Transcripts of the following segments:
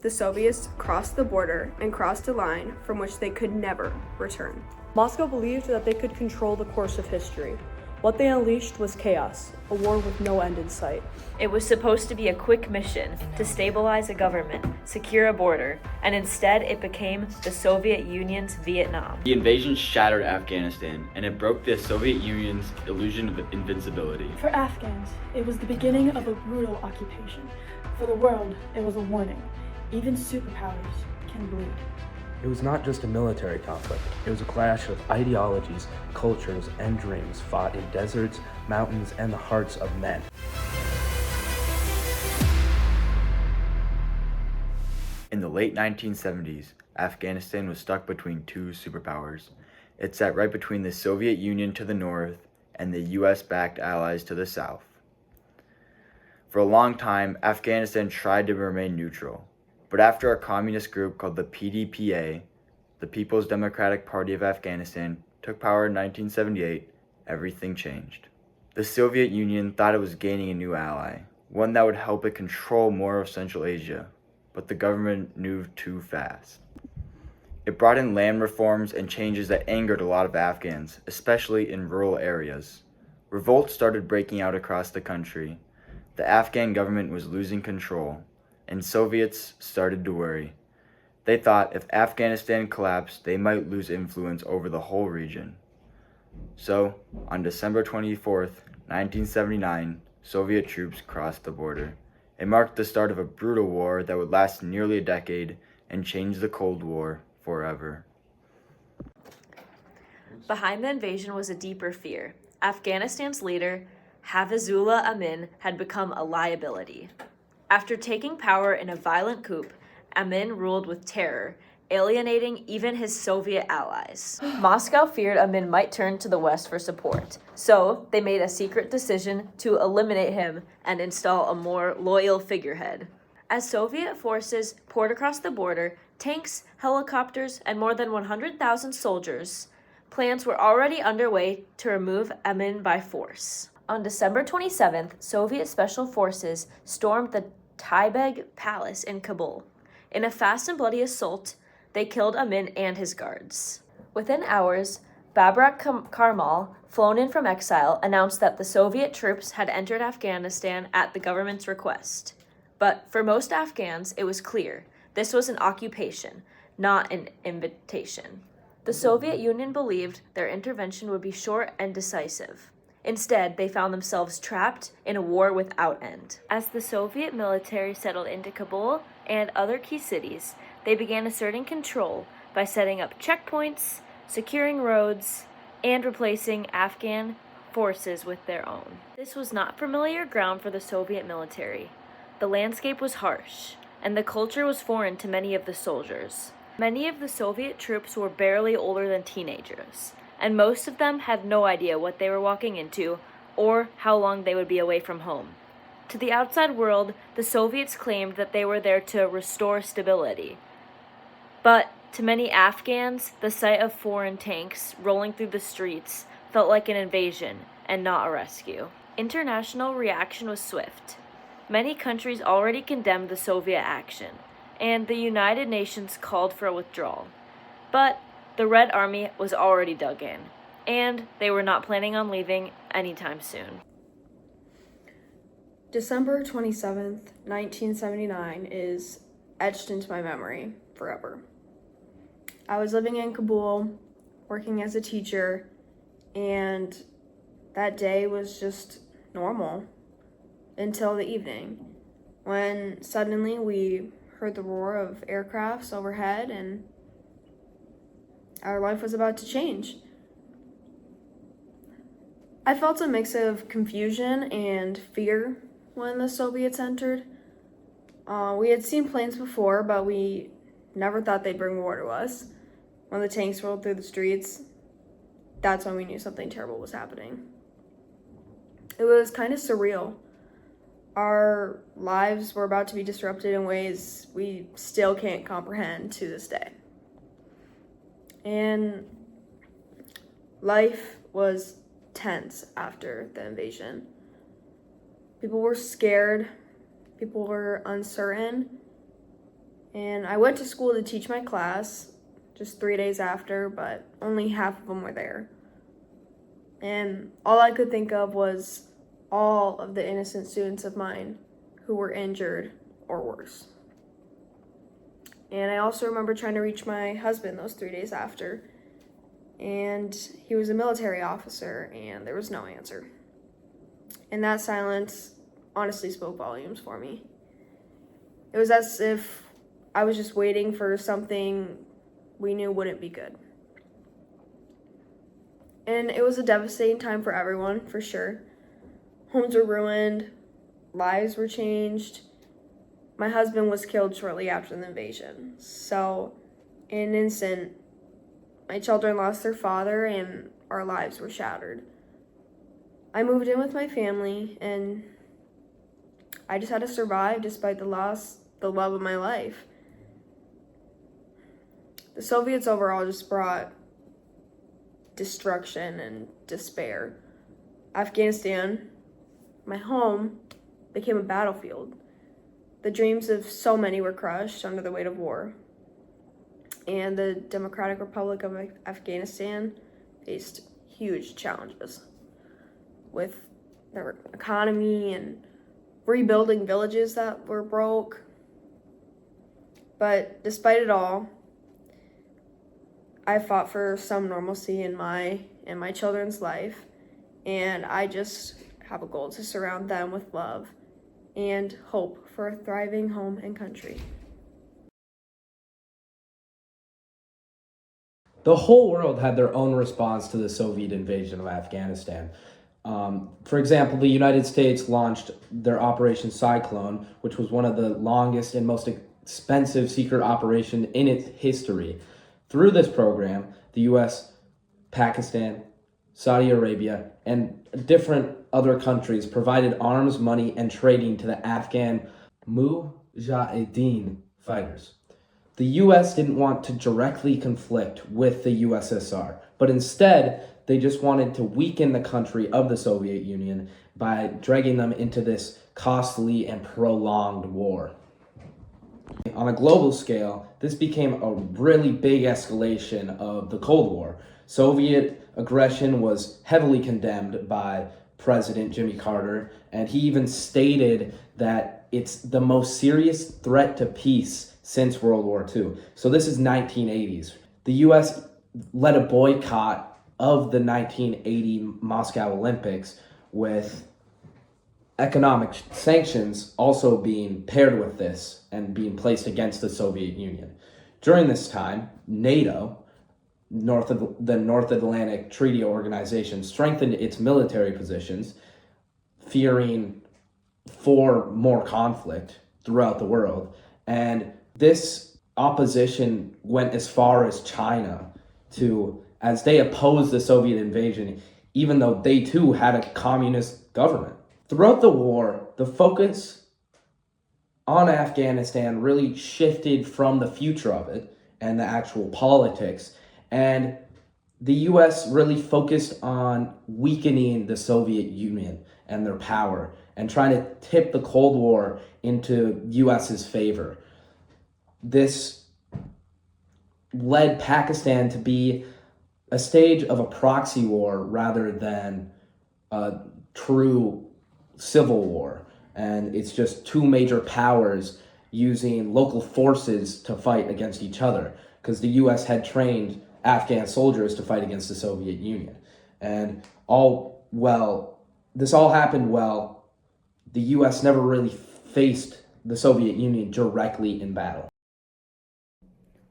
The Soviets crossed the border and crossed a line from which they could never return. Moscow believed that they could control the course of history. What they unleashed was chaos, a war with no end in sight. It was supposed to be a quick mission to stabilize a government, secure a border, and instead it became the Soviet Union's Vietnam. The invasion shattered Afghanistan, and it broke the Soviet Union's illusion of invincibility. For Afghans, it was the beginning of a brutal occupation. For the world, it was a warning. Even superpowers can bleed. It was not just a military conflict. It was a clash of ideologies, cultures, and dreams fought in deserts, mountains, and the hearts of men. In the late 1970s, Afghanistan was stuck between two superpowers. It sat right between the Soviet Union to the north and the US-backed allies to the south. For a long time, Afghanistan tried to remain neutral. But after a communist group called the PDPA, the People's Democratic Party of Afghanistan, took power in 1978, everything changed. The Soviet Union thought it was gaining a new ally, one that would help it control more of Central Asia, but the government moved too fast. It brought in land reforms and changes that angered a lot of Afghans, especially in rural areas. Revolts started breaking out across the country. The Afghan government was losing control, and Soviets started to worry. They thought if Afghanistan collapsed, they might lose influence over the whole region. So, on December 24th, 1979, Soviet troops crossed the border. It marked the start of a brutal war that would last nearly a decade and change the Cold War forever. Behind the invasion was a deeper fear. Afghanistan's leader, Hafizullah Amin, had become a liability. After taking power in a violent coup, Amin ruled with terror, alienating even his Soviet allies. Moscow feared Amin might turn to the West for support, so they made a secret decision to eliminate him and install a more loyal figurehead. As Soviet forces poured across the border, tanks, helicopters, and more than 100,000 soldiers, plans were already underway to remove Amin by force. On December 27th, Soviet Special Forces stormed the Taibeg Palace in Kabul. In a fast and bloody assault, they killed Amin and his guards. Within hours, Babrak Karmal, flown in from exile, announced that the Soviet troops had entered Afghanistan at the government's request. But for most Afghans, it was clear this was an occupation, not an invitation. The Soviet Union believed their intervention would be short and decisive. Instead, they found themselves trapped in a war without end. As the Soviet military settled into Kabul and other key cities, they began asserting control by setting up checkpoints, securing roads, and replacing Afghan forces with their own. This was not familiar ground for the Soviet military. The landscape was harsh, and the culture was foreign to many of the soldiers. Many of the Soviet troops were barely older than teenagers, and most of them had no idea what they were walking into or how long they would be away from home. To the outside world, the Soviets claimed that they were there to restore stability. But to many Afghans, the sight of foreign tanks rolling through the streets felt like an invasion and not a rescue. International reaction was swift. Many countries already condemned the Soviet action, and the United Nations called for a withdrawal. But the Red Army was already dug in, and they were not planning on leaving anytime soon. December 27th, 1979 is etched into my memory forever. I was living in Kabul, working as a teacher, and that day was just normal until the evening, when suddenly we heard the roar of aircrafts overhead and our life was about to change. I felt a mix of confusion and fear when the Soviets entered. We had seen planes before, but we never thought they'd bring war to us. When the tanks rolled through the streets, that's when we knew something terrible was happening. It was kind of surreal. Our lives were about to be disrupted in ways we still can't comprehend to this day. And life was tense after the invasion. People were scared, people were uncertain, And I went to school to teach my class just 3 days after, but only half of them were there. And all I could think of was all of the innocent students of mine who were injured or worse. And I also remember trying to reach my husband those 3 days after. And he was a military officer, and there was no answer. And that silence honestly spoke volumes for me. It was as if I was just waiting for something we knew wouldn't be good. And it was a devastating time for everyone, for sure. Homes were ruined, lives were changed. My husband was killed shortly after the invasion. So, in an instant, my children lost their father and our lives were shattered. I moved in with my family, and I just had to survive despite the loss, the love of my life. The Soviets overall just brought destruction and despair. Afghanistan, my home, became a battlefield. The dreams of so many were crushed under the weight of war. And the Democratic Republic of Afghanistan faced huge challenges with their economy and rebuilding villages that were broke. But despite it all, I fought for some normalcy in my children's life, and I just have a goal to surround them with love and hope for a thriving home and country. The whole world had their own response to the Soviet invasion of Afghanistan. For example, the United States launched their Operation Cyclone, which was one of the longest and most expensive secret operation in its history. Through this program, the US, Pakistan, Saudi Arabia, and different other countries provided arms, money, and trading to the Afghan Mujahideen fighters. The US didn't want to directly conflict with the USSR, but instead, they just wanted to weaken the country of the Soviet Union by dragging them into this costly and prolonged war. On a global scale, this became a really big escalation of the Cold War. Soviet aggression was heavily condemned by President Jimmy Carter, and he even stated that it's the most serious threat to peace since World War II. So this is 1980s. The US led a boycott of the 1980 Moscow Olympics, with economic sanctions also being paired with this and being placed against the Soviet Union. During this time, NATO, the North Atlantic Treaty Organization, strengthened its military positions, fearing for more conflict throughout the world. And this opposition went as far as China as they opposed the Soviet invasion, even though they too had a communist government. Throughout the war, the focus on Afghanistan really shifted from the future of it and the actual politics, and the US really focused on weakening the Soviet Union and their power and trying to tip the Cold War into US's favor. This led Pakistan to be a stage of a proxy war rather than a true civil war. And it's just two major powers using local forces to fight against each other, because the US had trained Afghan soldiers to fight against the Soviet Union. And this all happened while the US never really faced the Soviet Union directly in battle.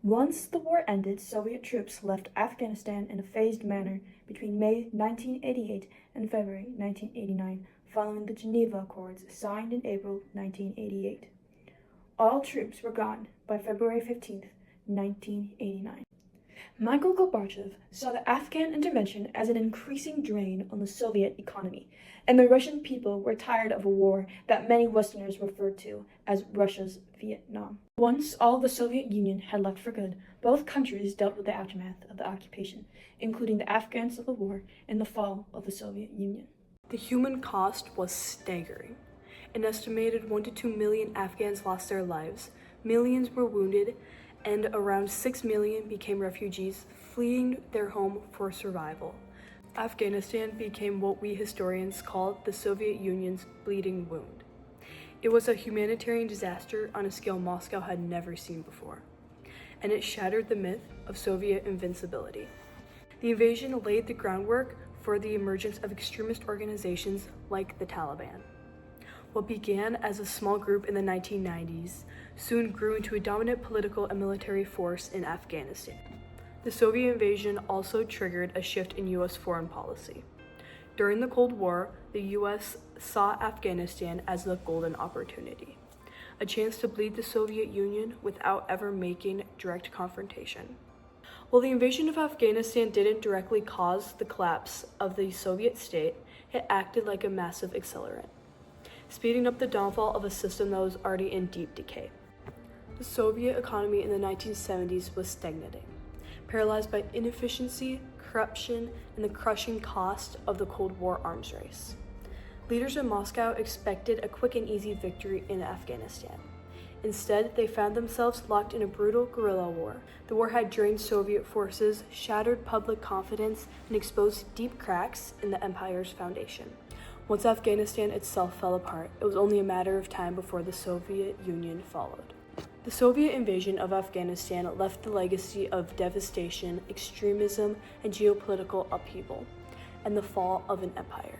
Once the war ended, Soviet troops left Afghanistan in a phased manner between May 1988 and February 1989, following the Geneva Accords signed in April 1988. All troops were gone by February 15, 1989. Michael Gorbachev saw the Afghan intervention as an increasing drain on the Soviet economy, and the Russian people were tired of a war that many Westerners referred to as Russia's Vietnam. Once all of the Soviet Union had left for good, both countries dealt with the aftermath of the occupation, including the Afghan Civil War and the fall of the Soviet Union. The human cost was staggering. An estimated 1 to 2 million Afghans lost their lives. Millions were wounded, and around 6 million became refugees, fleeing their home for survival. Afghanistan became what we historians call the Soviet Union's bleeding wound. It was a humanitarian disaster on a scale Moscow had never seen before, and it shattered the myth of Soviet invincibility. The invasion laid the groundwork for the emergence of extremist organizations like the Taliban. What began as a small group in the 1990s soon grew into a dominant political and military force in Afghanistan. The Soviet invasion also triggered a shift in U.S. foreign policy. During the Cold War, the U.S. saw Afghanistan as the golden opportunity, a chance to bleed the Soviet Union without ever making direct confrontation. While the invasion of Afghanistan didn't directly cause the collapse of the Soviet state, it acted like a massive accelerant, speeding up the downfall of a system that was already in deep decay. The Soviet economy in the 1970s was stagnating, paralyzed by inefficiency, corruption, and the crushing cost of the Cold War arms race. Leaders in Moscow expected a quick and easy victory in Afghanistan. Instead, they found themselves locked in a brutal guerrilla war. The war had drained Soviet forces, shattered public confidence, and exposed deep cracks in the empire's foundation. Once Afghanistan itself fell apart, it was only a matter of time before the Soviet Union followed. The Soviet invasion of Afghanistan left the legacy of devastation, extremism, and geopolitical upheaval, and the fall of an empire.